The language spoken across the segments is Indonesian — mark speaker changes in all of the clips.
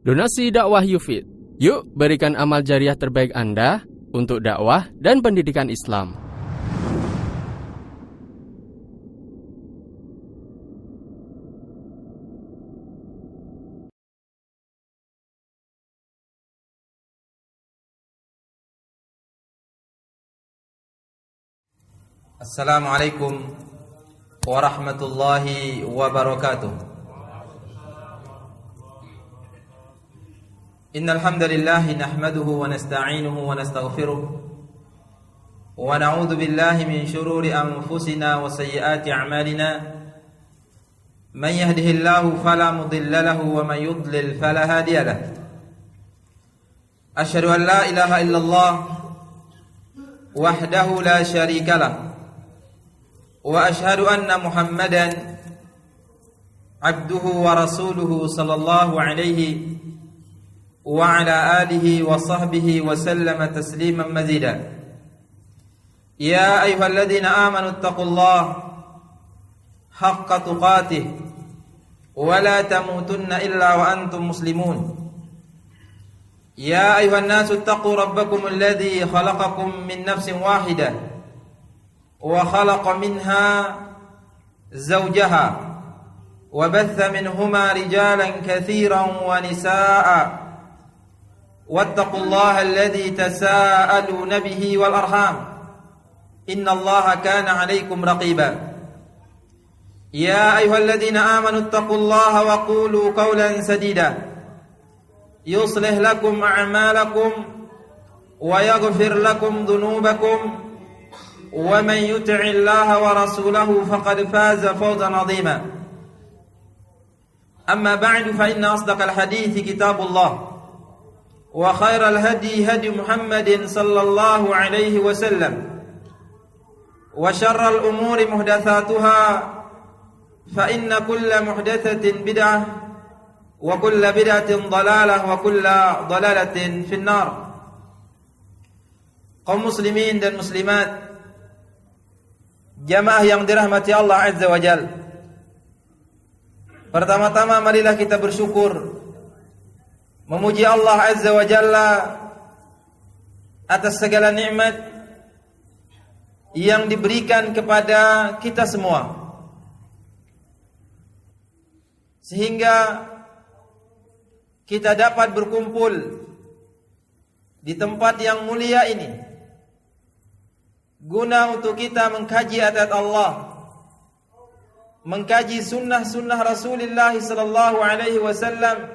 Speaker 1: Donasi dakwah Yufid. Yuk berikan amal jariah terbaik Anda untuk dakwah dan pendidikan Islam.
Speaker 2: Assalamualaikum warahmatullahi wabarakatuh. Innal hamdalillah nahmaduhu wa nasta'inuhu wa nastaghfiruh wa na'udzu billahi min shururi anfusina wa sayyiati a'malina. Man yahdihillahu fala mudilla lahu wa man yudlil fala hadiya lahu. Asyhadu an la ilaha illallah wahdahu la syarika lahu wa ashhadu anna Muhammadan abduhu wa rasuluhu sallallahu alaihi wa ala alihi wa sahbihi wa sallama tasliman mazida. Ya ayyuhalladzina amanu taqullaha haqqa tuqatih wa la tamutunna illa wa antum muslimun. Ya ayyuhan nasu taqu rabbakum alladzi khalaqakum min nafsin wahidah وخلق منها زوجها وبث منهما رجالا كثيرا ونساء واتقوا الله الذي تساءلون به والأرحام إن الله كان عليكم رقيبا. يا أيها الذين آمنوا اتقوا الله وقولوا قولا سديدا يصلح لكم أعمالكم ويغفر لكم ذنوبكم ومن يطع الله ورسوله فقد فاز فوزا عظيما. أما بعد فإن أصدق الحديث كتاب الله وخير الهدي هدي محمد صلى الله عليه وسلم وشر الأمور محدثاتها فإن كل محدثة بدعة وكل بدعة ضلالة وكل ضلالة في النار. Kaum muslimin dan muslimat, jamaah yang dirahmati Allah Azza wa Jal. Pertama-tama marilah kita bersyukur, memuji Allah Azza wa Jalla atas segala nikmat yang diberikan kepada kita semua, sehingga kita dapat berkumpul di tempat yang mulia ini guna untuk kita mengkaji ayat Allah, mengkaji sunnah-sunnah Rasulullah sallallahu alaihi wasallam,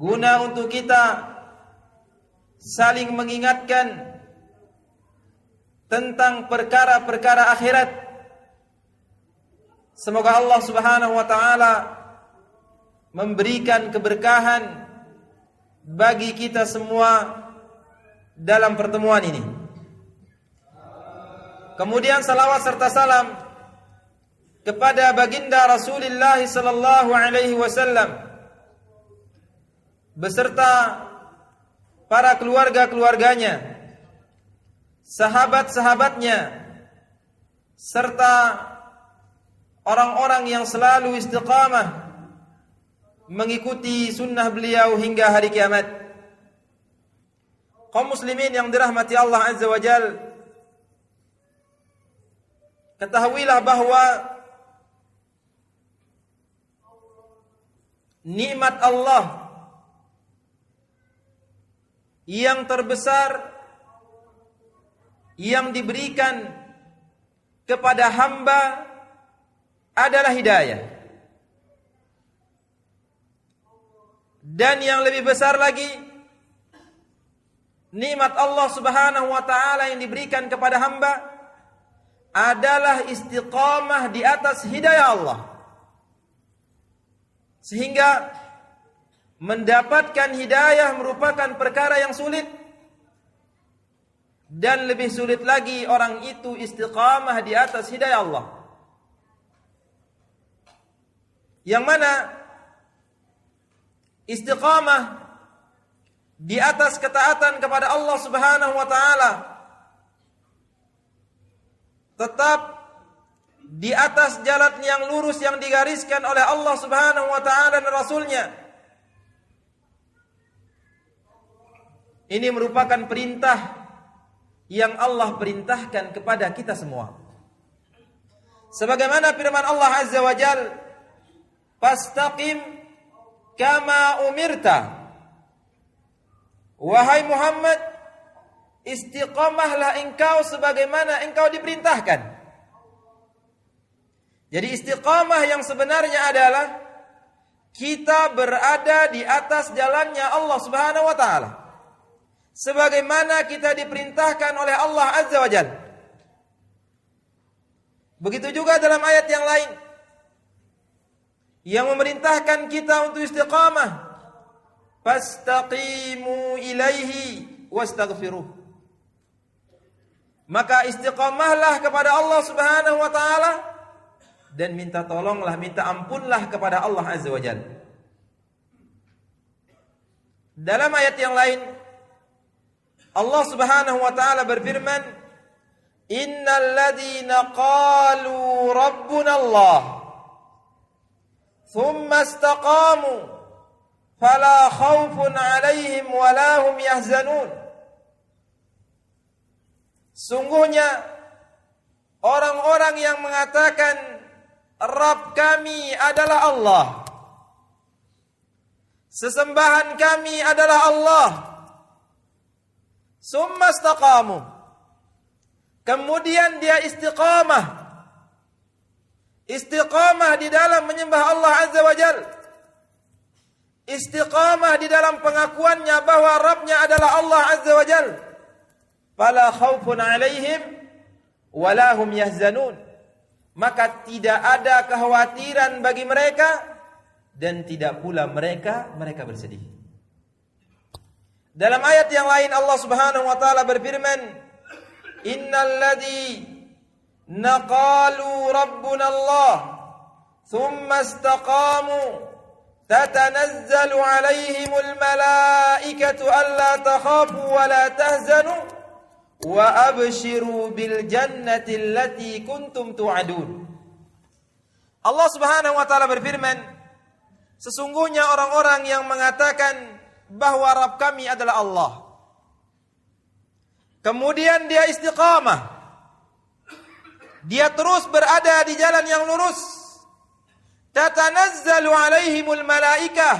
Speaker 2: guna untuk kita saling mengingatkan tentang perkara-perkara akhirat. Semoga Allah Subhanahu wa taala memberikan keberkahan bagi kita semua dalam pertemuan ini. Kemudian salawat serta salam kepada baginda Rasulullah sallallahu alaihi wasallam beserta para keluarga-keluarganya, sahabat-sahabatnya, serta orang-orang yang selalu istiqamah mengikuti sunnah beliau hingga hari kiamat. Kaum muslimin yang dirahmati Allah Azza wa Jal, ketahuilah bahwa nikmat Allah yang terbesar yang diberikan kepada hamba adalah hidayah. Dan yang lebih besar lagi, nikmat Allah Subhanahu wa taala yang diberikan kepada hamba adalah istiqamah di atas hidayah Allah. Sehingga mendapatkan hidayah merupakan perkara yang sulit, dan lebih sulit lagi orang itu istiqamah di atas hidayah Allah. Yang mana istiqamah di atas ketaatan kepada Allah Subhanahu wa taala tetap di atas jalan yang lurus yang digariskan oleh Allah Subhanahu wa taala dan Rasul-Nya. Ini merupakan perintah yang Allah perintahkan kepada kita semua. Sebagaimana firman Allah Azza wa Jalla, "Fastaqim kama umirta." Wahai Muhammad, istiqamahlah engkau sebagaimana engkau diperintahkan. Jadi istiqamah yang sebenarnya adalah kita berada di atas jalannya Allah Subhanahu wa taala, sebagaimana kita diperintahkan oleh Allah Azza wa Jalla. Begitu juga dalam ayat yang lain yang memerintahkan kita untuk istiqamah, fastaqimu ilaihi wastaghfiruh. Maka istiqamahlah kepada Allah Subhanahu wa taala dan minta tolonglah, minta ampunlah kepada Allah Azza wa Jalla. Dalam ayat yang lain Allah Subhanahu wa taala berfirman, "Innal ladzina qalu rabbuna Allah thumma istaqamu fala khaufun 'alaihim wa la hum yahzanun." Sungguhnya orang-orang yang mengatakan Rabb kami adalah Allah, sesembahan kami adalah Allah, summa istaqamu, kemudian dia istiqamah di dalam menyembah Allah Azza wa Jalla, istiqamah di dalam pengakuannya bahwa Rabbnya adalah Allah Azza wa Jalla, fala khaufun 'alaihim wa la hum yahzanun, maka tidak ada kekhawatiran bagi mereka dan tidak pula mereka bersedih. Dalam ayat yang lain Allah Subhanahu wa taala berfirman, "Innal ladzina qalu rabbuna Allah thumma istaqamu tatanazzalu 'alaihimul malaikatu alla takhafu wa la tahzanu wa abshiru bil jannati allati kuntum tu'adun." Allah Subhanahu wa taala berfirman, sesungguhnya orang-orang yang mengatakan bahwa Rabb kami adalah Allah, kemudian dia istiqamah, dia terus berada di jalan yang lurus, tatanazzalu alaihimul malaikah,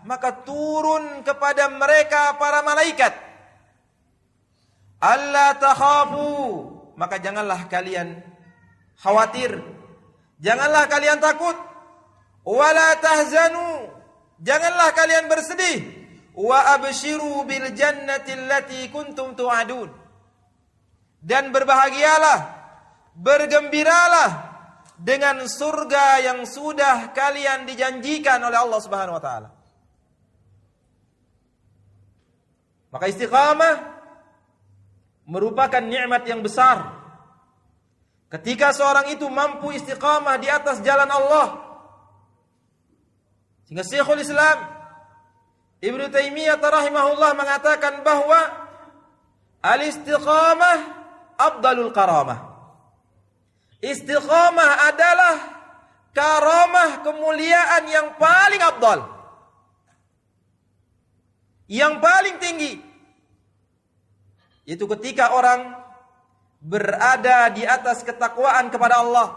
Speaker 2: maka turun kepada mereka para malaikat, alla takhafu, maka janganlah kalian khawatir, janganlah kalian takut, wala tahzanu, janganlah kalian bersedih, wa abshiru bil jannati allati kuntum tu'adun, dan berbahagialah, bergembiralah dengan surga yang sudah kalian dijanjikan oleh Allah Subhanahu wa taala. Maka istiqamah merupakan nikmat yang besar. Ketika seorang itu mampu istiqamah di atas jalan Allah, sehingga Syekhul Islam Ibnu Taimiyah rahimahullah mengatakan bahwa al-istiqamah afdalul karamah. Istiqamah adalah karamah, kemuliaan yang paling afdal, yang paling tinggi. Itu ketika orang berada di atas ketakwaan kepada Allah,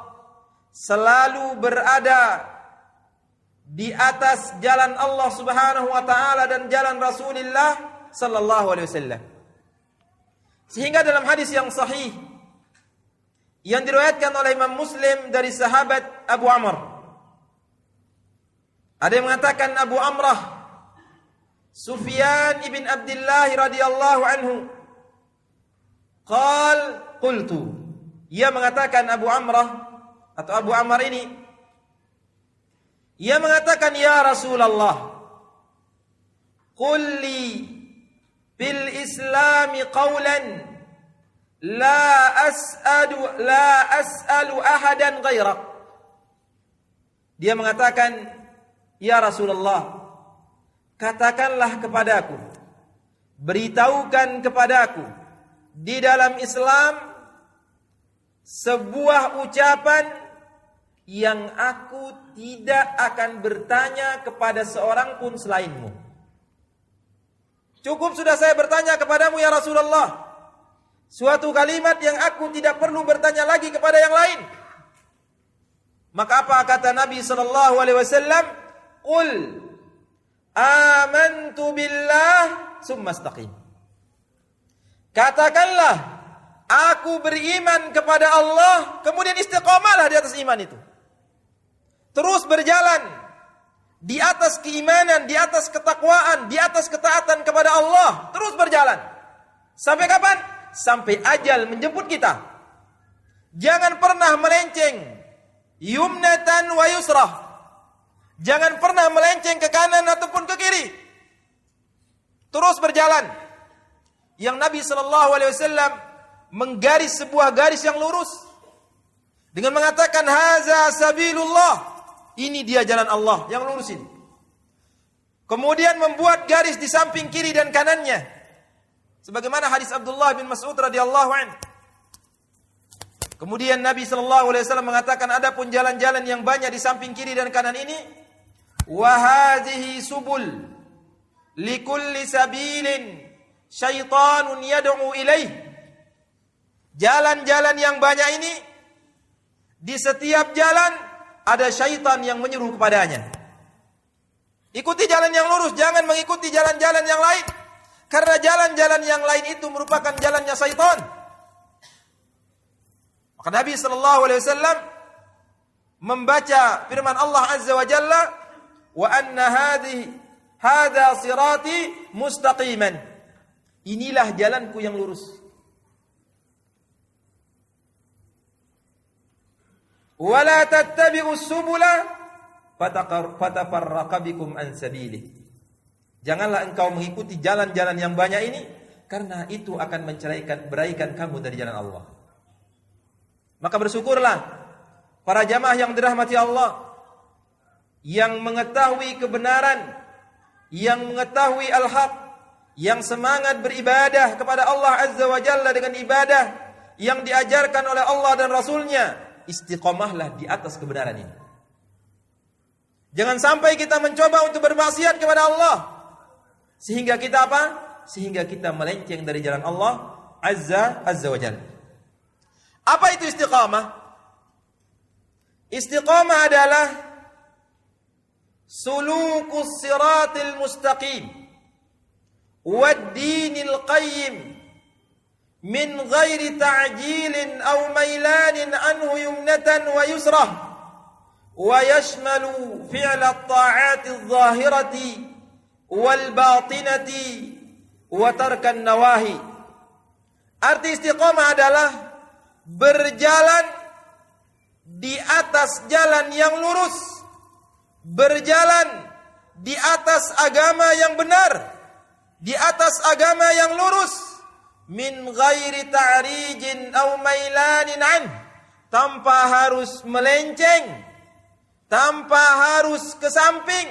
Speaker 2: selalu berada di atas jalan Allah Subhanahu wa taala dan jalan Rasulullah sallallahu alaihi wasallam. Sehingga dalam hadis yang sahih yang diriwayatkan oleh Imam Muslim dari sahabat Abu Amr, ada yang mengatakan Abu Amrah Sufyan ibn Abdullah radhiyallahu anhu qultu, ia mengatakan Abu Amrah atau Abu Amr ini, ia mengatakan, ya Rasulullah, qul li bil islami qawlan la as'alu ahadan ghairak. Dia mengatakan, ya Rasulullah, katakanlah kepadaku, beritahukan kepadaku di dalam Islam sebuah ucapan yang aku tidak akan bertanya kepada seorang pun selainmu. Cukup sudah saya bertanya kepadamu ya Rasulullah. Suatu kalimat yang aku tidak perlu bertanya lagi kepada yang lain. Maka apa kata Nabi sallallahu alaihi wasallam? Qul amantu billah summa istaqim. Katakanlah, aku beriman kepada Allah, kemudian istiqamalah di atas iman itu. Terus berjalan di atas keimanan, di atas ketakwaan, di atas ketaatan kepada Allah. Terus berjalan. Sampai kapan? Sampai ajal menjemput kita. Jangan pernah melenceng. Yumnatan wa yusrah. Jangan pernah melenceng ke kanan ataupun ke kiri. Terus berjalan. Yang Nabi SAW menggaris sebuah garis yang lurus dengan mengatakan haza sabilullah. Ini dia jalan Allah yang lurus ini. Kemudian membuat garis di samping kiri dan kanannya. Sebagaimana hadis Abdullah bin Mas'ud radhiyallahu anhu. Kemudian Nabi SAW mengatakan adapun jalan-jalan yang banyak di samping kiri dan kanan ini, wa hadhihi subul likulli sabilin syaitanun yad'u ilaih. Jalan-jalan yang banyak ini, di setiap jalan ada syaitan yang menyuruh kepadanya. Ikuti jalan yang lurus, jangan mengikuti jalan-jalan yang lain. Karena jalan-jalan yang lain itu merupakan jalannya syaitan. Maka Nabi SAW membaca firman Allah Azza wa Jalla, wa anna hadha sirati mustaqiman. Inilah jalanku yang lurus. Wala tattabi'us subula fatafarraqa bikum an sabilihi. Janganlah engkau mengikuti jalan-jalan yang banyak ini, karena itu akan beraikan kamu dari jalan Allah. Maka bersyukurlah para jamaah yang dirahmati Allah, yang mengetahui kebenaran, yang mengetahui al-haq, yang semangat beribadah kepada Allah Azza wa Jalla dengan ibadah yang diajarkan oleh Allah dan Rasulnya. Istiqomahlah di atas kebenaran ini. Jangan sampai kita mencoba untuk bermaksiat kepada Allah, sehingga kita apa? Sehingga kita melenceng dari jalan Allah Azza wa Jalla. Apa itu istiqamah? Istiqamah adalah sulukus siratil mustaqim wad dinil qayyim min ghairi ta'jilin aw mailanin anhu yumnatan wa yusrah, wa yashmalu fi'la at-ta'ati adh-dhahirati wal batinati wa tarkan nawahi. Arti istiqamah adalah berjalan di atas jalan yang lurus, berjalan di atas agama yang benar, di atas agama yang lurus, min ghairi ta'rijin aw mailanin an, tanpa harus melenceng, tanpa harus ke samping,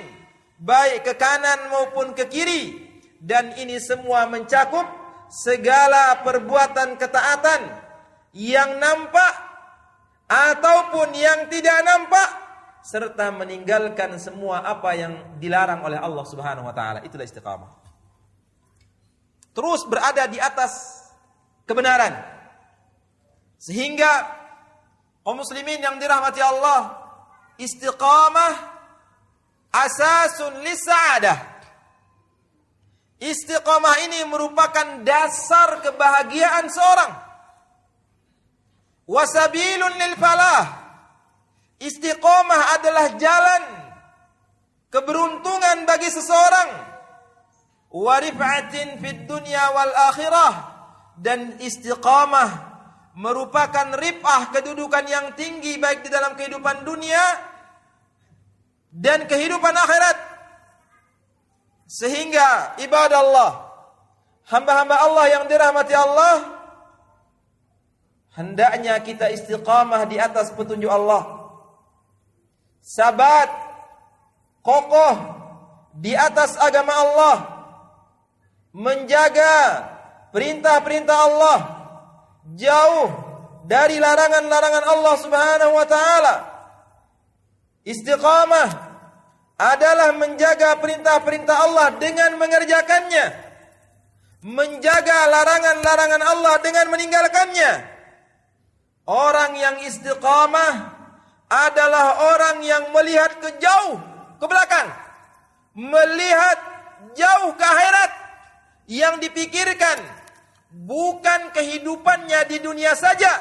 Speaker 2: baik ke kanan maupun ke kiri. Dan ini semua mencakup segala perbuatan ketaatan yang nampak ataupun yang tidak nampak, serta meninggalkan semua apa yang dilarang oleh Allah Subhanahu wa taala. Itulah istiqamah. Terus berada di atas kebenaran, sehingga kaum muslimin yang dirahmati Allah, istiqamah asasun lis-sa'adah. Istiqamah ini merupakan dasar kebahagiaan seorang. Wasabilun lil falah. Istiqamah adalah jalan keberuntungan bagi seseorang. Wa rif'atin fid dunya wal akhirah. Dan istiqamah merupakan rif'ah, kedudukan yang tinggi baik di dalam kehidupan dunia dan kehidupan akhirat. Sehingga ibadah Allah, hamba-hamba Allah yang dirahmati Allah, hendaknya kita istiqamah di atas petunjuk Allah, sabat, kokoh di atas agama Allah, menjaga perintah-perintah Allah, jauh dari larangan-larangan Allah Subhanahu wa taala, Istiqamah adalah menjaga perintah-perintah Allah dengan mengerjakannya, menjaga larangan-larangan Allah dengan meninggalkannya. Orang yang istiqamah adalah orang yang melihat jauh ke belakang, melihat jauh ke akhirat. Yang dipikirkan bukan kehidupannya di dunia saja,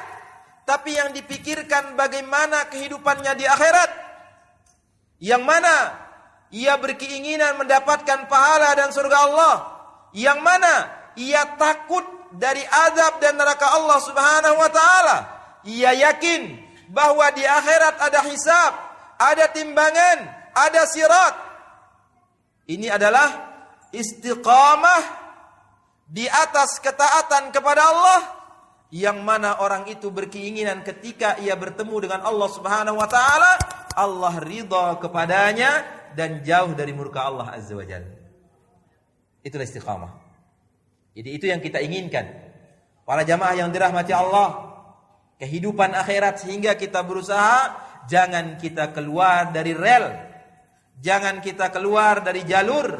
Speaker 2: tapi yang dipikirkan bagaimana kehidupannya di akhirat, yang mana ia berkeinginan mendapatkan pahala dan surga Allah, yang mana ia takut dari azab dan neraka Allah Subhanahu wa taala. Ia yakin bahwa di akhirat ada hisab, ada timbangan, ada sirat. Ini adalah istiqamah di atas ketaatan kepada Allah, yang mana orang itu berkeinginan ketika ia bertemu dengan Allah Subhanahu wa taala, Allah ridha kepadanya dan jauh dari murka Allah Azza wa Jalla. Itulah istiqamah. Jadi itu yang kita inginkan. Para jamaah yang dirahmati Allah, kehidupan akhirat, sehingga kita berusaha jangan kita keluar dari rel, jangan kita keluar dari jalur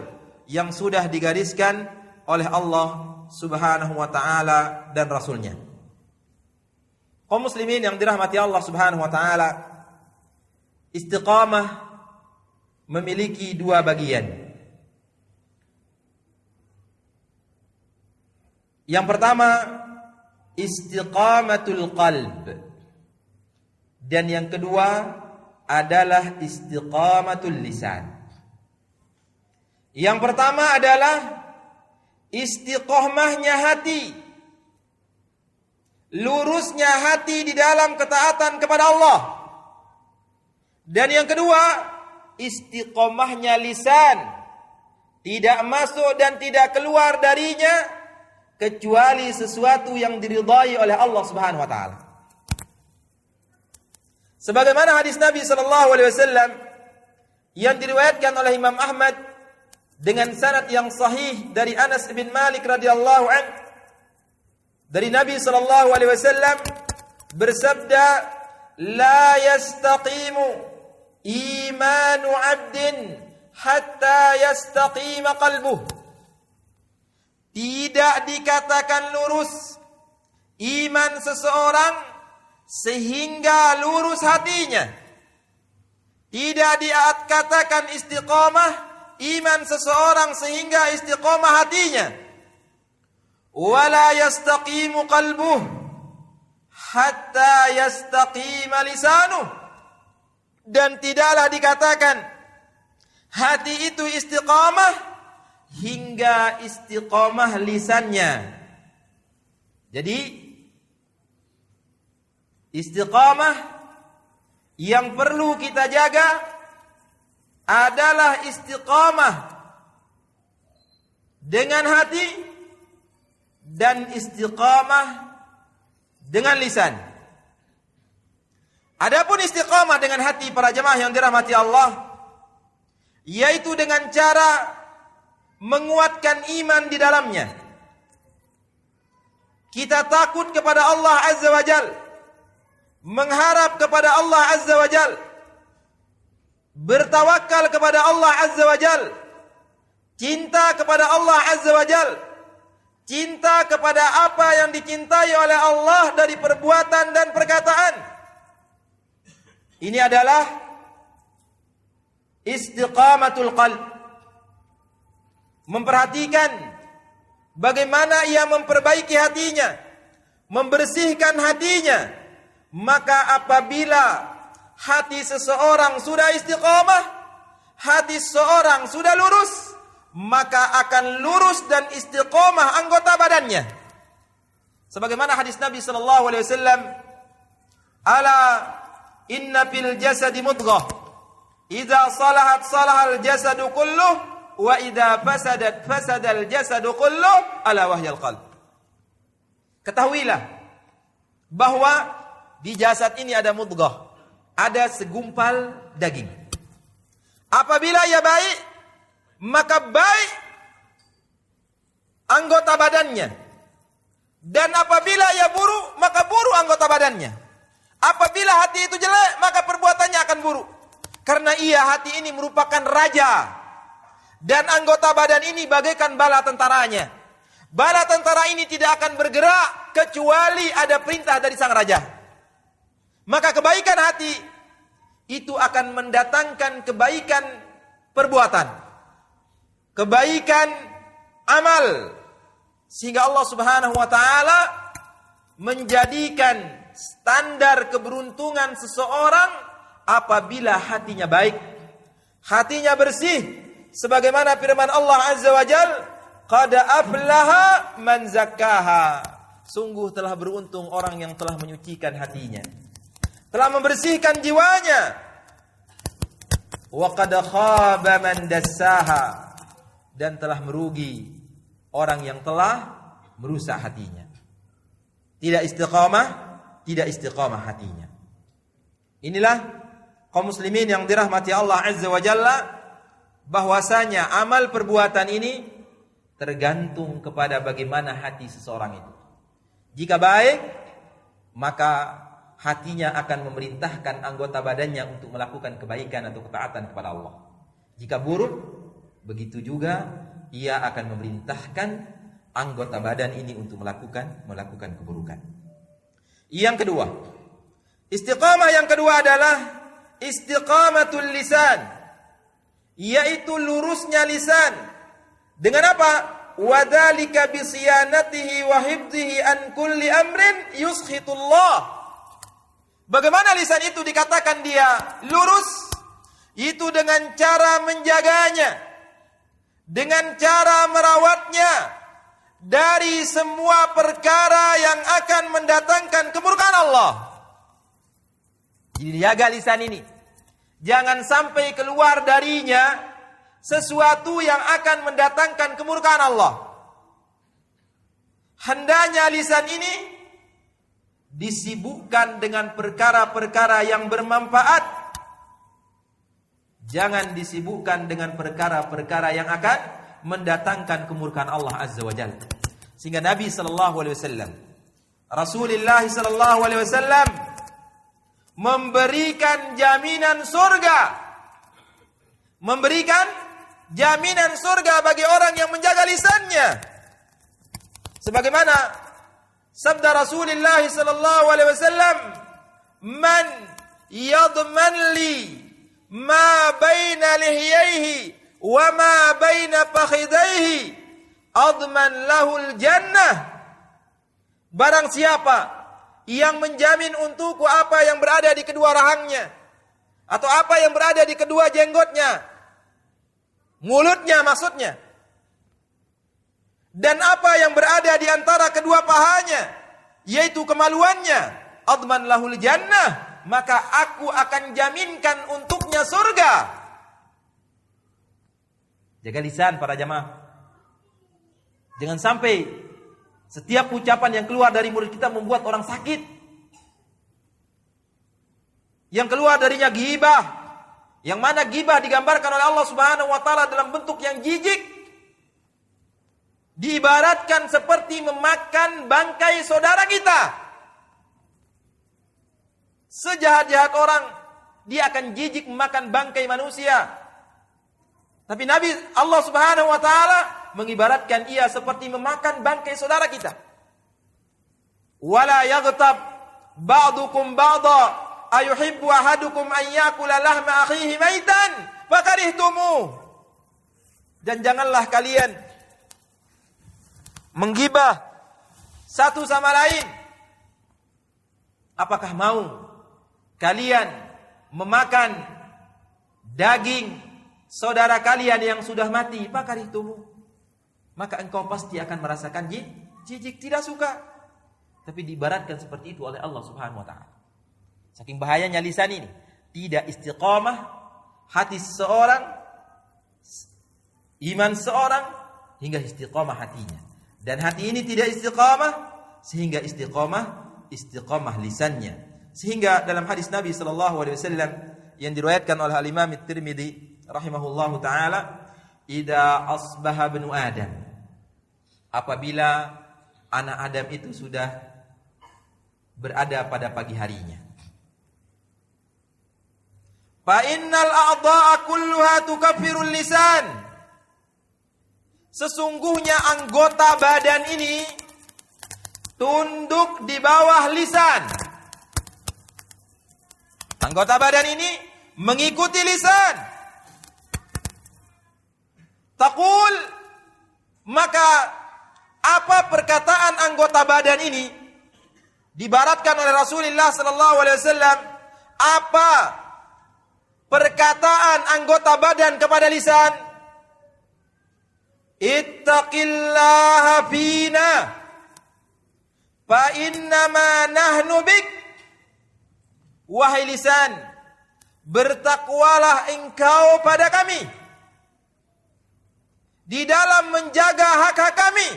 Speaker 2: yang sudah digariskan oleh Allah Subhanahu wa taala dan Rasulnya. Kaum muslimin yang dirahmati Allah Subhanahu wa taala, istiqamah memiliki dua bagian. Yang pertama, istiqamatul qalb. Dan yang kedua adalah istiqamatul lisan. Yang pertama adalah istiqomahnya hati, lurusnya hati di dalam ketaatan kepada Allah. Dan yang kedua, istiqomahnya lisan, tidak masuk dan tidak keluar darinya kecuali sesuatu yang diridhai oleh Allah Subhanahu wa taala. Sebagaimana hadis Nabi sallallahu alaihi wasallam yang diriwayatkan oleh Imam Ahmad dengan sanad yang sahih dari Anas bin Malik radhiyallahu an, dari Nabi sallallahu alaihi wasallam bersabda, la yastaqimu imanu 'abdin hatta yastaqima qalbuh. Tidak dikatakan lurus iman seseorang sehingga lurus hatinya. Tidak dikatakan istiqamah iman seseorang sehingga istiqamah hatinya. Wala yastaqimu qalbuh hatta yastaqima lisanuh. Dan tidaklah dikatakan hati itu istiqamah hingga istiqamah lisannya. Jadi istiqamah yang perlu kita jaga adalah istiqamah dengan hati dan istiqamah dengan lisan. Adapun istiqamah dengan hati para jemaah yang dirahmati Allah, yaitu dengan cara menguatkan iman di dalamnya. Kita takut kepada Allah Azza wa Jal, mengharap kepada Allah Azza wa Jal, bertawakal kepada Allah Azza wa Jal, cinta kepada Allah Azza wa Jal, cinta kepada apa yang dicintai oleh Allah dari perbuatan dan perkataan. Ini adalah istiqamatul qalb. Memperhatikan bagaimana ia memperbaiki hatinya, membersihkan hatinya. Maka apabila hati seseorang sudah istiqamah, hati seseorang sudah lurus, maka akan lurus dan istiqamah anggota badannya. Sebagaimana hadis Nabi sallallahu alaihi wasallam, ala inna fil jasadi mudghah, idza salahat salahal jasadu kulluh, wa idza fasadat fasadal jasadu kulluh, ala wahyal qalb. Ketahuilah bahwa di jasad ini ada mudghah, ada segumpal daging. Apabila ia baik, maka baik anggota badannya. Dan apabila ia buruk, maka buruk anggota badannya. Apabila hati itu jelek, maka perbuatannya akan buruk. Karena hati ini merupakan raja. Dan anggota badan ini bagaikan bala tentaranya. Bala tentara ini tidak akan bergerak kecuali ada perintah dari sang raja. Maka kebaikan hati itu akan mendatangkan kebaikan perbuatan, kebaikan amal, sehingga Allah Subhanahu wa taala menjadikan standar keberuntungan seseorang apabila hatinya baik, hatinya bersih, sebagaimana firman Allah Azza wa Jalla, qad aflaha man zakkaha. Sungguh telah beruntung orang yang telah menyucikan hatinya, telah membersihkan jiwanya. Wa qad khaba man dassaha. Dan telah merugi orang yang telah merusak hatinya. Tidak istiqamah hatinya. Inilah kaum muslimin yang dirahmati Allah Azza wa Jalla, bahwasanya amal perbuatan ini tergantung kepada bagaimana hati seseorang itu. Jika baik, maka hatinya akan memerintahkan anggota badannya untuk melakukan kebaikan atau ketaatan kepada Allah. Jika buruk, begitu juga ia akan memerintahkan anggota badan ini untuk melakukan keburukan. Yang kedua, istiqamah yang kedua adalah istiqamatul lisan, yaitu lurusnya lisan. Dengan apa? Wadzalika bisiyanatihi wa hifdhihi an kulli amrin yuskhitullah. Bagaimana lisan itu dikatakan dia lurus? Itu dengan cara menjaganya, dengan cara merawatnya dari semua perkara yang akan mendatangkan kemurkaan Allah. Jadi jaga lisan ini, jangan sampai keluar darinya sesuatu yang akan mendatangkan kemurkaan Allah. Hendaknya lisan ini disibukkan dengan perkara-perkara yang bermanfaat. Jangan disibukkan dengan perkara-perkara yang akan mendatangkan kemurkaan Allah Azza wa Jalla. Sehingga Nabi sallallahu alaihi wasallam, Rasulullah sallallahu alaihi wasallam memberikan jaminan surga. Memberikan jaminan surga bagi orang yang menjaga lisannya. Sebagaimana sabda Rasulullah sallallahu alaihi wasallam, "Man yadman li ma baina lihyaihi wa ma baina fakhidaihi adman lahul jannah." Barang siapa yang menjamin untukku apa yang berada di kedua rahangnya, atau apa yang berada di kedua jenggotnya, mulutnya maksudnya, dan apa yang berada di antara kedua pahanya, yaitu kemaluannya, adman lahul jannah, maka aku akan jaminkan untuknya surga. Jaga lisan para jamaah. Jangan sampai setiap ucapan yang keluar dari mulut kita membuat orang sakit. Yang keluar darinya ghibah, yang mana ghibah digambarkan oleh Allah Subhanahu wa taala dalam bentuk yang jijik. Diibaratkan seperti memakan bangkai saudara kita. Sejahat-jahat orang, dia akan jijik memakan bangkai manusia. Tapi Nabi Allah Subhanahu wa taala mengibaratkan ia seperti memakan bangkai saudara kita. Wala yaghtab ba'dukum ba'dha ayuhibbu ahadukum an yakula lahma akhihi maitan fakarihtumuh. Dan janganlah kalian menggibah satu sama lain. Apakah mau kalian memakan daging saudara kalian yang sudah mati? Fakarihtumuh. Maka engkau pasti akan merasakan jijik, tidak suka. Tapi diibaratkan seperti itu oleh Allah Subhanahu wa taala. Saking bahayanya lisan ini, tidak istiqamah hati seseorang, iman seorang, hingga istiqamah hatinya. Dan hati ini tidak istiqamah sehingga istiqamah lisannya. Sehingga dalam hadis Nabi sallallahu alaihi wasallam yang diriwayatkan oleh Al-Imam At-Tirmidzi rahimahullahu taala, idza asbaha ibnu Adam, apabila anak Adam itu sudah berada pada pagi harinya, Fa innal a'dha'a kulluha tukaffirul lisan. Sesungguhnya anggota badan ini tunduk di bawah lisan. Anggota badan ini mengikuti lisan. Taqul, maka apa perkataan anggota badan ini dibaratkan oleh Rasulullah sallallahu alaihi wasallam? Apa perkataan anggota badan kepada lisan? Ittaqillaha fina fa innama nahnu bik. Wahai lisan, bertakwalah engkau pada kami di dalam menjaga hak-hak kami.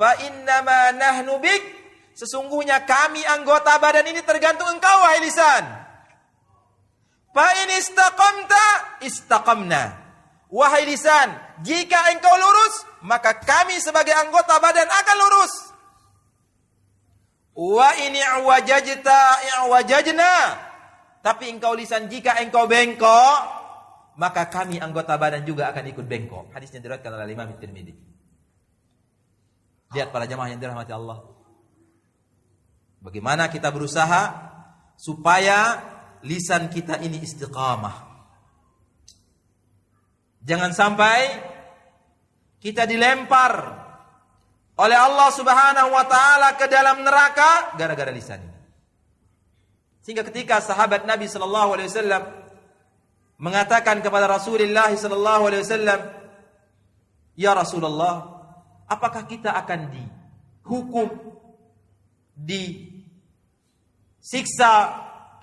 Speaker 2: Fa innama nahnu bik, sesungguhnya kami anggota badan ini tergantung engkau wahai lisan. Fa in istaqamta istaqamna. Wahai lisan, jika engkau lurus, maka kami sebagai anggota badan akan lurus. Wa in i'wajajta i'wajajna. Tapi engkau lisan, jika engkau bengkok, maka kami anggota badan juga akan ikut bengkok. Hadisnya diriwayatkan oleh Imam Tirmidzi. Lihat para jamaah yang dirahmati Allah. Bagaimana kita berusaha supaya lisan kita ini istiqamah. Jangan sampai kita dilempar oleh Allah Subhanahu wa taala ke dalam neraka gara-gara lisan ini. Sehingga ketika sahabat Nabi sallallahu alaihi wasallam mengatakan kepada Rasulullah sallallahu alaihi wasallam, "Ya Rasulullah, apakah kita akan dihukum, disiksa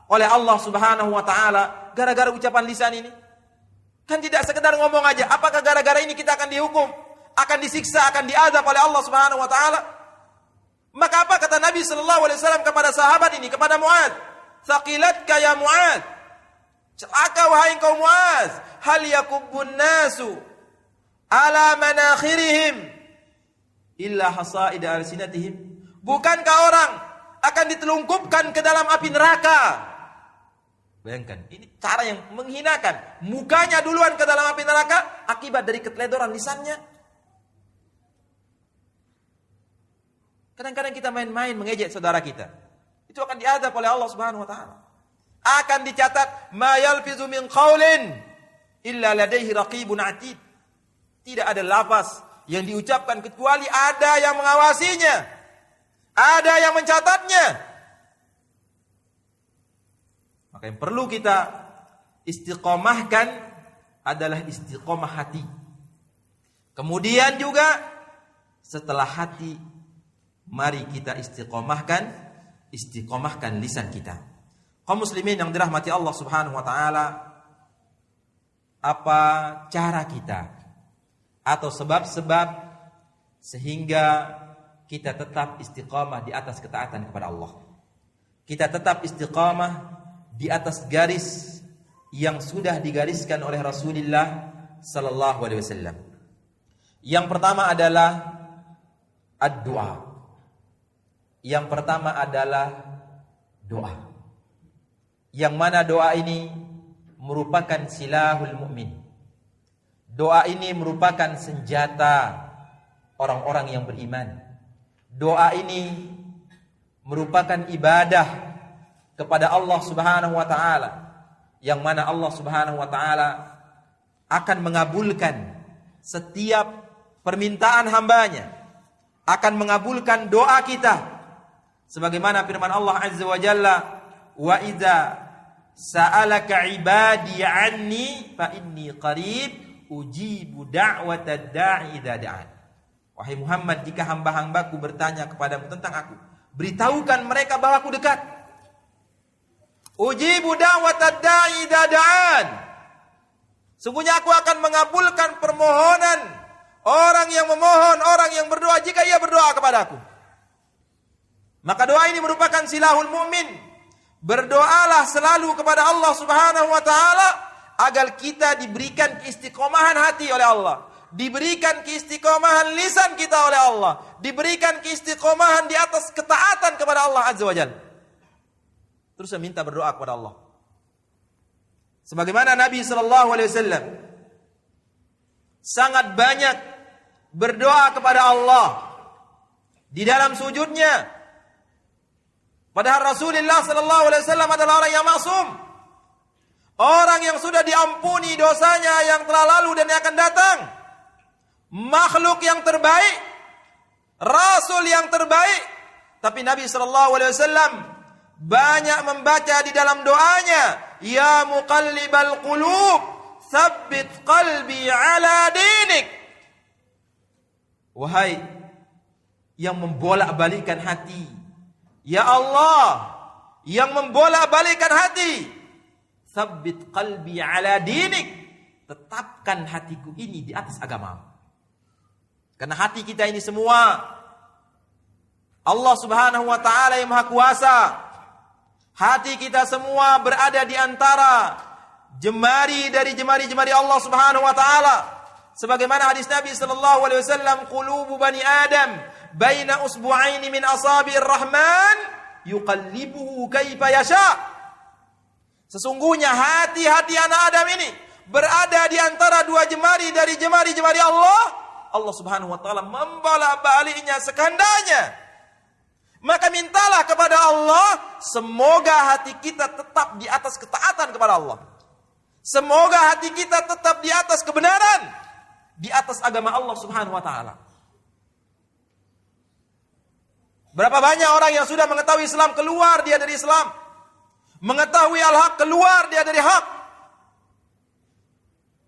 Speaker 2: oleh Allah Subhanahu wa taala gara-gara ucapan lisan ini?" Kan tidak sekedar ngomong aja, apakah gara-gara ini kita akan dihukum, akan disiksa, akan diazab oleh Allah Subhanahu wa taala? Maka apa kata Nabi sallallahu alaihi wasallam kepada sahabat ini, kepada Muadz? "Thaqilatka ya Muadz." Celaka wahai engkau Muadz, "Hal yakubbun nasu ala manakhirihim illa hasaid alsinatihim." Bukankah orang akan ditelungkupkan ke dalam api neraka? Bayangkan, ini cara yang menghinakan. Mukanya duluan ke dalam api neraka akibat dari keteledoran lisannya. Kadang-kadang kita main-main mengejek saudara kita. Itu akan diazab oleh Allah Subhanahu wa taala. Akan dicatat ma yalfizu min qaulin illa ladaihi raqibun atid. Tidak ada lafaz yang diucapkan kecuali ada yang mengawasinya. Ada yang mencatatnya. Maka yang perlu kita istiqomahkan adalah istiqomah hati. Kemudian juga setelah hati, mari kita istiqomahkan lisan kita. Kaum muslimin yang dirahmati Allah Subhanahu wa taala, apa cara kita atau sebab-sebab sehingga kita tetap istiqamah di atas ketaatan kepada Allah? Kita tetap istiqamah di atas garis yang sudah digariskan oleh Rasulullah sallallahu alaihi wasallam. Yang pertama adalah ad-du'a. Yang pertama adalah doa. Yang mana doa ini merupakan silahul mukmin. Doa ini merupakan senjata orang-orang yang beriman. Doa ini merupakan ibadah kepada Allah Subhanahu wa taala, yang mana Allah Subhanahu wa taala akan mengabulkan setiap permintaan hambanya, akan mengabulkan doa kita. Sebagaimana firman Allah Azza wa Jalla, "Wa idza sa'alaka 'ibadi 'anni fa inni qarib ujibu da'watad da'i idza da'an." Wahai Muhammad, jika hamba-hambaku bertanya kepadamu tentang aku, beritahukan mereka bahwa aku dekat. Ujibu da'watad da'i idza da'an. Sungguhnya aku akan mengabulkan permohonan orang yang memohon, orang yang berdoa jika ia berdoa kepadaku. Maka doa ini merupakan silahul mukmin. Berdoalah selalu kepada Allah Subhanahu wa taala agar kita diberikan keistiqomahan hati oleh Allah, diberikan keistiqomahan lisan kita oleh Allah, diberikan keistiqomahan di atas ketaatan kepada Allah Azza wa Jalla. Terus minta berdoa kepada Allah. Sebagaimana Nabi sallallahu alaihi wasallam sangat banyak berdoa kepada Allah di dalam sujudnya. Padahal Rasulullah sallallahu alaihi wasallam adalah orang yang maksum. Orang yang sudah diampuni dosanya yang telah lalu dan yang akan datang. Makhluk yang terbaik, rasul yang terbaik. Tapi Nabi sallallahu alaihi wasallam banyak membaca di dalam doanya, ya muqallibal qulub, tsabbit qalbi ala dinik. Wahai yang membolak-balikkan hati, ya Allah yang membolak-balikkan hati, tsabbit qalbi ala dinik, tetapkan hatiku ini di atas agamamu. Karena hati kita ini semua Allah Subhanahu wa taala yang Maha Kuasa. Hati kita semua berada di antara jemari dari jemari-jemari Allah Subhanahu wa taala. Sebagaimana hadis Nabi sallallahu alaihi wasallam, qulubu bani Adam baina usbu'aini min asabi'ir rahman yuqallibuhu kaifa yasha. Sesungguhnya hati-hati anak Adam ini berada di antara dua jemari dari jemari-jemari Allah. Allah Subhanahu wa taala membolak-baliknya sekandanya. Maka mintalah kepada Allah, semoga hati kita tetap di atas ketaatan kepada Allah. Semoga hati kita tetap di atas kebenaran, di atas agama Allah Subhanahu wa taala. Berapa banyak orang yang sudah mengetahui Islam keluar dia dari Islam. Mengetahui al-haq keluar dia dari hak.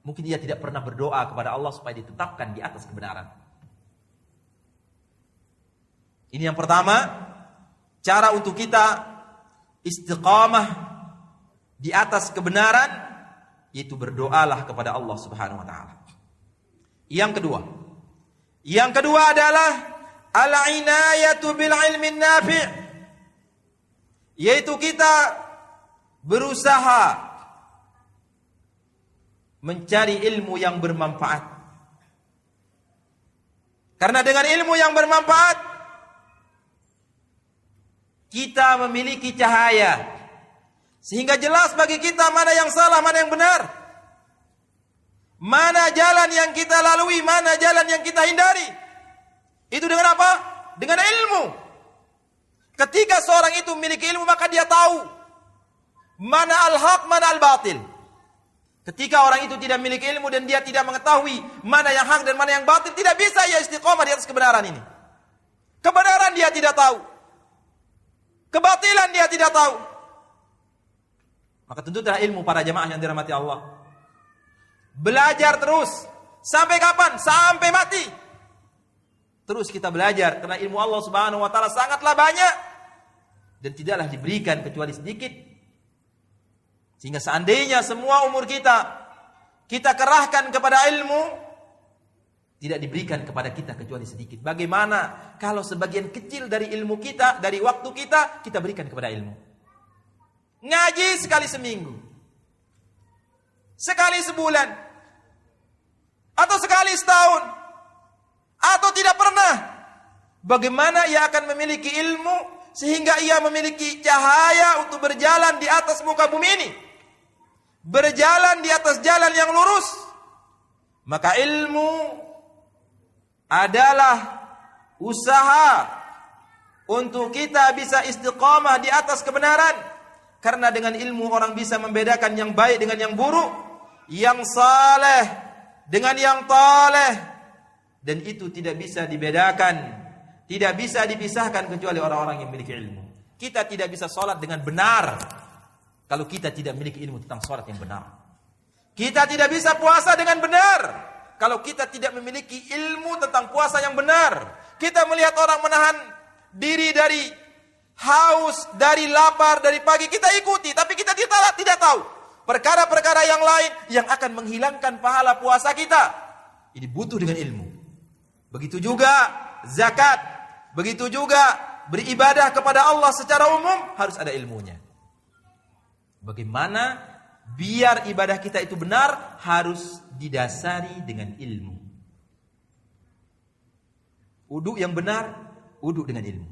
Speaker 2: Mungkin dia tidak pernah berdoa kepada Allah supaya ditetapkan di atas kebenaran. Ini yang pertama, cara untuk kita istiqamah di atas kebenaran, yaitu berdoalah kepada Allah Subhanahu wa taala. Yang kedua adalah al-inayatu bil ilmi nafi', yaitu kita berusaha mencari ilmu yang bermanfaat. Karena dengan ilmu yang bermanfaat kita memiliki cahaya, sehingga jelas bagi kita mana yang salah, mana yang benar, mana jalan yang kita lalui, mana jalan yang kita hindari. Itu dengan apa? Dengan ilmu. Ketika seorang itu memiliki ilmu, maka dia tahu mana al-haq, mana al-batil. Ketika orang itu tidak memiliki ilmu dan dia tidak mengetahui mana yang hak dan mana yang batil, tidak bisa ia istiqamah di atas kebenaran ini. Kebenaran dia tidak tahu, kebatilan dia tidak tahu. Maka tentu telah ilmu para jamaah yang dirahmati Allah. Belajar terus. Sampai kapan? Sampai mati. Terus kita belajar. Karena ilmu Allah Subhanahu wa ta'ala sangatlah banyak. Dan tidaklah diberikan kecuali sedikit. Sehingga seandainya semua umur kita kerahkan kepada ilmu, tidak diberikan kepada kita kecuali sedikit. Bagaimana kalau sebagian kecil dari ilmu kita, dari waktu kita berikan kepada ilmu? Ngaji sekali seminggu, sekali sebulan, atau sekali setahun, atau tidak pernah. Bagaimana ia akan memiliki ilmu sehingga ia memiliki cahaya untuk berjalan di atas muka bumi ini, berjalan di atas jalan yang lurus? Maka ilmu adalah usaha untuk kita bisa istiqamah di atas kebenaran. Karena dengan ilmu orang bisa membedakan yang baik dengan yang buruk, yang saleh dengan yang taleh, dan itu tidak bisa dibedakan, tidak bisa dipisahkan kecuali orang-orang yang memiliki ilmu. Kita tidak bisa sholat dengan benar kalau kita tidak memiliki ilmu tentang sholat yang benar. Kita tidak bisa puasa dengan benar kalau kita tidak memiliki ilmu tentang puasa yang benar. Kita melihat orang menahan diri dari haus, dari lapar, dari pagi, kita ikuti, tapi kita tidak tahu perkara-perkara yang lain yang akan menghilangkan pahala puasa kita. Ini butuh dengan ilmu. Begitu juga zakat, begitu juga beribadah kepada Allah secara umum harus ada ilmunya. Bagaimana biar ibadah kita itu benar, harus didasari dengan ilmu. Wudu yang benar, wudu dengan ilmu.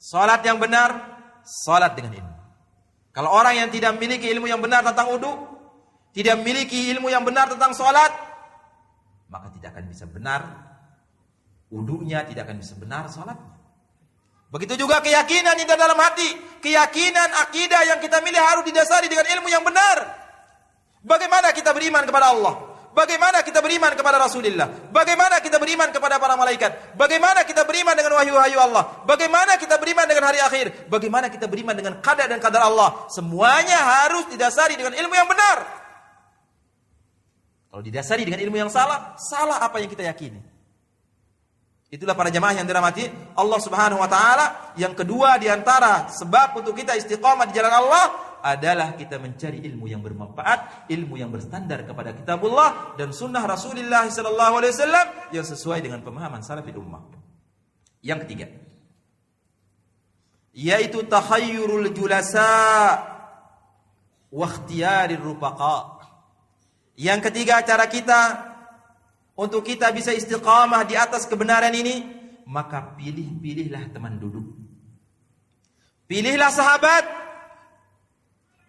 Speaker 2: Salat yang benar, salat dengan ilmu. Kalau orang yang tidak memiliki ilmu yang benar tentang wudu, tidak memiliki ilmu yang benar tentang sholat, maka tidak akan bisa benar wudunya, tidak akan bisa benar sholatnya. Begitu juga keyakinan di dalam hati. Keyakinan akidah yang kita milih harus didasari dengan ilmu yang benar. Bagaimana kita beriman kepada Allah? Bagaimana kita beriman kepada Rasulullah? Bagaimana kita beriman kepada para malaikat? Bagaimana kita beriman dengan wahyu-wahyu Allah? Bagaimana kita beriman dengan hari akhir? Bagaimana kita beriman dengan qada dan qadar Allah? Semuanya harus didasari dengan ilmu yang benar. Kalau didasari dengan ilmu yang salah, salah apa yang kita yakini. Itulah para jamaah yang dirahmati Allah Subhanahu wa taala. Yang kedua di antara sebab untuk kita istiqamah di jalan Allah adalah kita mencari ilmu yang bermanfaat, ilmu yang berstandar kepada kitabullah dan sunnah Rasulullah sallallahu alaihi wasallam yang sesuai dengan pemahaman salafil ummah. Yang ketiga, yaitu takhayyurul julasa wa ikhtiyarur rufaqa. Yang ketiga, cara kita untuk kita bisa istiqamah di atas kebenaran ini, maka pilihlah teman duduk. Pilihlah sahabat.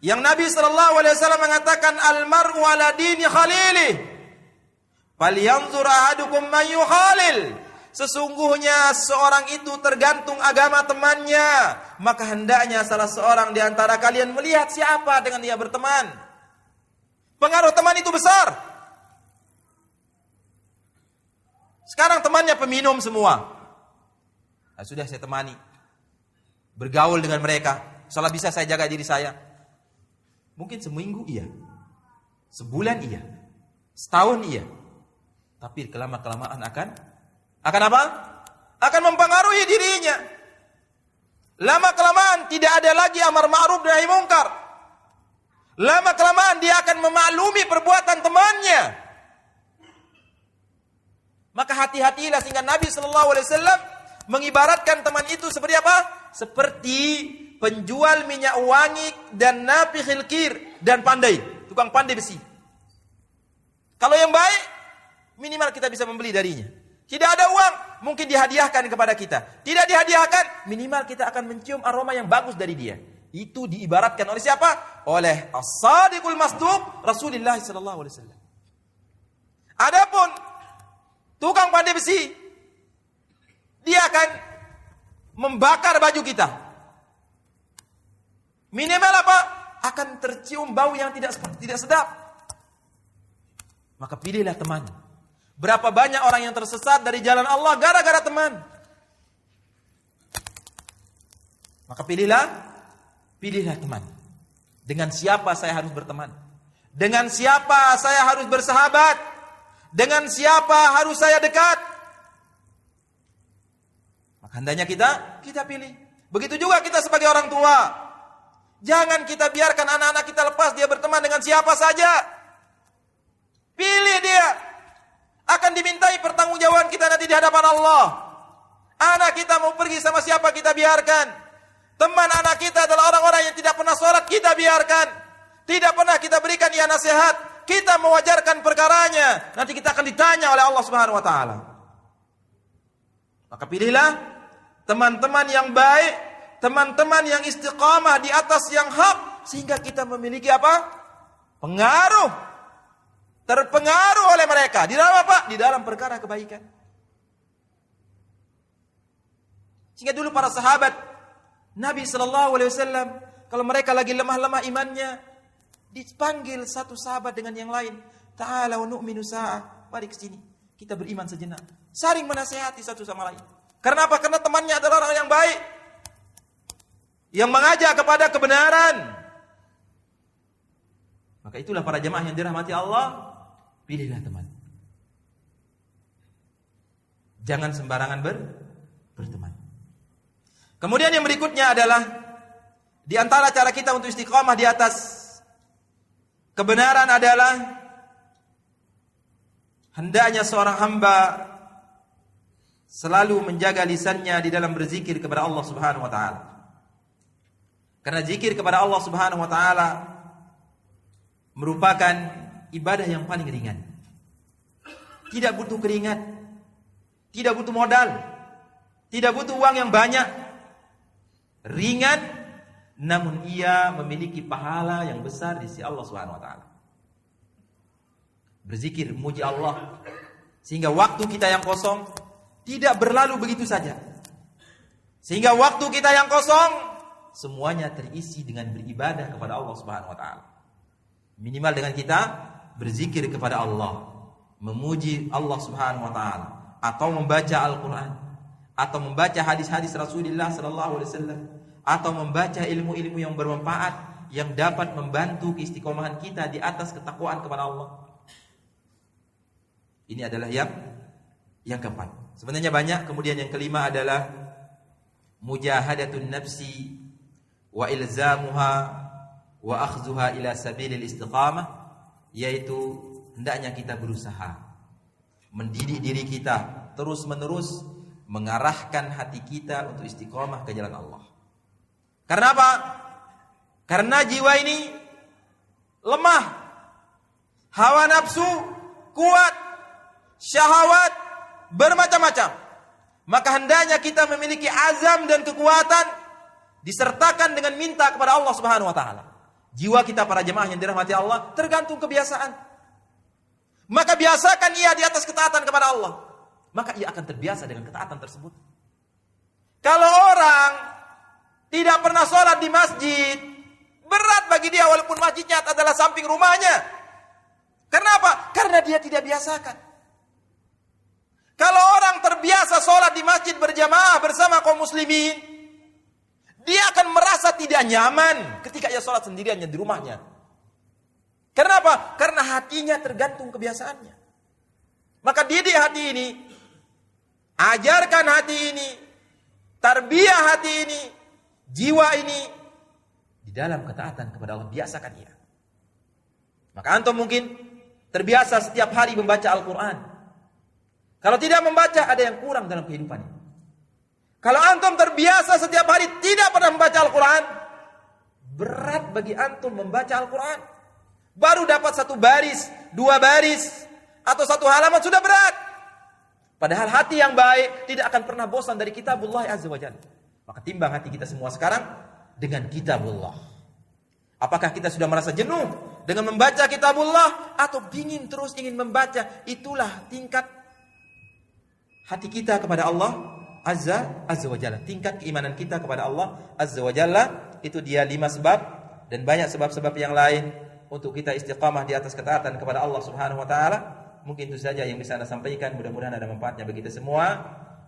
Speaker 2: Yang Nabi sallallahu alaihi wasallam mengatakan al-mar'u ala dini khalilih. Falyanzur ahadukum man yukhalil. Sesungguhnya seorang itu tergantung agama temannya, maka hendaknya salah seorang di antara kalian melihat siapa dengan dia berteman. Pengaruh teman itu besar. Sekarang temannya peminum semua. Nah, sudah saya temani. Bergaul dengan mereka. Salah bisa saya jaga diri saya. Mungkin seminggu iya. Sebulan iya. Setahun iya. Tapi kelama-kelamaan akan apa? Akan mempengaruhi dirinya. Lama-kelamaan tidak ada lagi amar ma'ruf nahi mungkar. Lama-kelamaan dia akan memaklumi perbuatan temannya. Maka hati-hatilah sehingga Nabi sallallahu alaihi wasallam mengibaratkan teman itu seperti apa? Seperti penjual minyak wangi dan nafikhil kir dan pandai, tukang pandai besi. Kalau yang baik, minimal kita bisa membeli darinya. Tidak ada uang, mungkin dihadiahkan kepada kita. Tidak dihadiahkan, minimal kita akan mencium aroma yang bagus dari dia. Itu diibaratkan oleh siapa? Oleh As-Sadiqul Masduq, Rasulullah sallallahu alaihi wasallam. Adapun tukang pandai besi, dia akan membakar baju kita. Minimal apa? Akan tercium bau yang tidak sedap. Maka pilihlah teman. Berapa banyak orang yang tersesat dari jalan Allah gara-gara teman. Maka pilihlah teman. Dengan siapa saya harus berteman? Dengan siapa saya harus bersahabat? Dengan siapa harus saya dekat? Maka hendaknya kita pilih. Begitu juga kita sebagai orang tua. Jangan kita biarkan anak-anak kita lepas dia berteman dengan siapa saja. Pilih dia. Akan dimintai pertanggungjawaban kita nanti di hadapan Allah. Anak kita mau pergi sama siapa kita biarkan. Teman anak kita adalah orang-orang yang tidak pernah sholat, kita biarkan. Tidak pernah kita berikan dia nasihat. Kita mewajarkan perkaranya, nanti kita akan ditanya oleh Allah Subhanahu wa taala. Maka pilihlah teman-teman yang baik, teman-teman yang istiqamah di atas yang hak, sehingga kita memiliki apa? Pengaruh. Terpengaruh oleh mereka. Di dalam apa? Di dalam perkara kebaikan. Sehingga dulu para sahabat Nabi sallallahu alaihi wasallam, kalau mereka lagi lemah-lemah imannya, dipanggil satu sahabat dengan yang lain. Ta'ala wa nu'minu sa'ah. Mari ke sini. Kita beriman sejenak. Saling menasihati satu sama lain. Karena apa? Karena temannya adalah orang yang baik. Yang mengajak kepada kebenaran. Maka itulah para jamaah yang dirahmati Allah. Pilihlah teman. Jangan sembarangan berteman. Kemudian yang berikutnya adalah di antara cara kita untuk istiqamah di atas kebenaran adalah hendaknya seorang hamba selalu menjaga lisannya di dalam berzikir kepada Allah Subhanahu wa taala. Karena zikir kepada Allah Subhanahu wa taala merupakan ibadah yang paling ringan. Tidak butuh keringat, tidak butuh modal, tidak butuh uang yang banyak. Ringan namun ia memiliki pahala yang besar di sisi Allah Subhanahu wa taala. Berzikir, memuji Allah, sehingga waktu kita yang kosong tidak berlalu begitu saja. Sehingga waktu kita yang kosong semuanya terisi dengan beribadah kepada Allah Subhanahu wa taala. Minimal dengan kita berzikir kepada Allah, memuji Allah Subhanahu wa taala, atau membaca Al-Qur'an, atau membaca hadis-hadis Rasulullah sallallahu alaihi wasallam, atau membaca ilmu-ilmu yang bermanfaat yang dapat membantu keistiqomahan kita di atas ketakwaan kepada Allah. Ini adalah yang keempat. Sebenarnya banyak. Kemudian yang kelima adalah mujahadatun nafsi wa ilzamuha wa akhzuha ila sabilil istiqamah, yaitu hendaknya kita berusaha mendidik diri kita terus-menerus mengarahkan hati kita untuk istiqamah ke jalan Allah. Karena apa? Karena jiwa ini lemah, hawa nafsu kuat, syahwat bermacam-macam. Maka hendaknya kita memiliki azam dan kekuatan disertakan dengan minta kepada Allah Subhanahu wa taala. Jiwa kita para jemaah yang dirahmati Allah tergantung kebiasaan. Maka biasakan ia di atas ketaatan kepada Allah, maka ia akan terbiasa dengan ketaatan tersebut. Kalau orang tidak pernah sholat di masjid, berat bagi dia walaupun masjidnya adalah samping rumahnya. Kenapa? Karena dia tidak biasakan. Kalau orang terbiasa sholat di masjid berjamaah bersama kaum muslimin, dia akan merasa tidak nyaman ketika ia sholat sendiriannya di rumahnya. Kenapa? Karena hatinya tergantung kebiasaannya. Maka didik hati ini, ajarkan hati ini, tarbiyah hati ini, jiwa ini di dalam ketaatan kepada Allah, biasakan ia. Maka antum mungkin terbiasa setiap hari membaca Al-Quran. Kalau tidak membaca, ada yang kurang dalam kehidupannya. Kalau antum terbiasa setiap hari tidak pernah membaca Al-Quran, berat bagi antum membaca Al-Quran. Baru dapat 1 baris, 2 baris, atau 1 halaman sudah berat. Padahal hati yang baik tidak akan pernah bosan dari kitabullah azza wa jalla. Maka timbang hati kita semua sekarang dengan kitabullah. Apakah kita sudah merasa jenuh dengan membaca kitabullah, atau ingin membaca? Itulah tingkat hati kita kepada Allah azza wa jalla. Tingkat keimanan kita kepada Allah azza wa jalla. Itu dia 5 sebab, dan banyak sebab-sebab yang lain untuk kita istiqamah di atas ketaatan kepada Allah Subhanahu wa taala. Mungkin itu saja yang bisa Anda sampaikan. Mudah-mudahan ada manfaatnya bagi kita semua.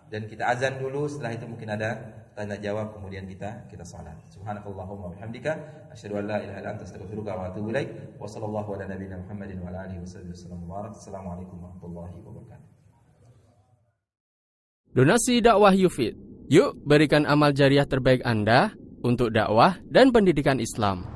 Speaker 2: Dan kita azan dulu, setelah itu mungkin ada tanya jawab, kemudian kita salat. Subhanakallahumma wa bihamdika asyhadu an la ilaha illa anta astaghfiruka wa atubu ilaik. Wa sallallahu ala nabiyyina Muhammadin wa ala alihi wasallam. Assalamualaikum warahmatullahi wabarakatuh.
Speaker 1: Donasi dakwah Yufid. Yuk berikan amal jariah terbaik Anda untuk dakwah dan pendidikan Islam.